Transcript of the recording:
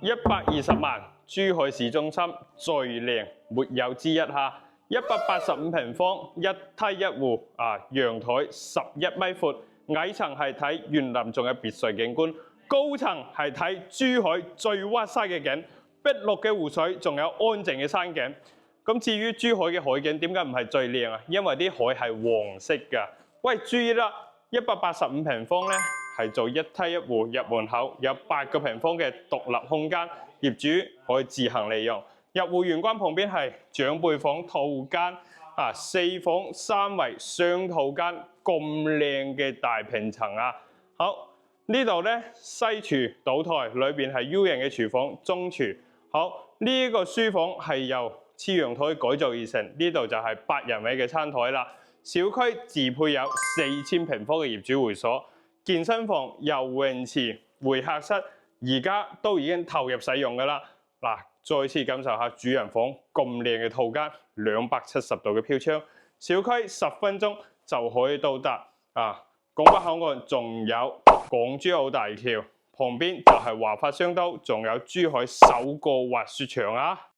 120萬，珠海市中心最靚，沒有之一哈。185平方，一梯一戶，陽台11米闊，矮層係睇園林仲有別墅景觀，高層係睇珠海最屈膝嘅景，碧綠嘅湖水，仲有安靜嘅山景。咁至於珠海嘅海景點解唔係最靚啊？因為啲海係黃色㗎。喂，注意啦，185平方咧係做一梯一戶，入門口有8個平方嘅獨立空間，業主可以自行利用。入戶玄關旁邊係長輩房套間，4房3衛雙套間，咁靚嘅大平層啊！好，呢度咧西廚島台，裏邊係 U 型嘅廚房，中廚。好，呢個書房係由次陽台改造而成，呢度就係8人位嘅餐台啦。小區自配有4000平方嘅業主會所，健身房、游泳池、會客室，而家都已經投入使用㗎啦。嗱，再次感受下主人房咁靚嘅套間，270度嘅飄窗，小區10分鐘就可以到達。拱北口岸仲有港珠澳大橋，旁邊就係華發商都，仲有珠海首個滑雪場啊！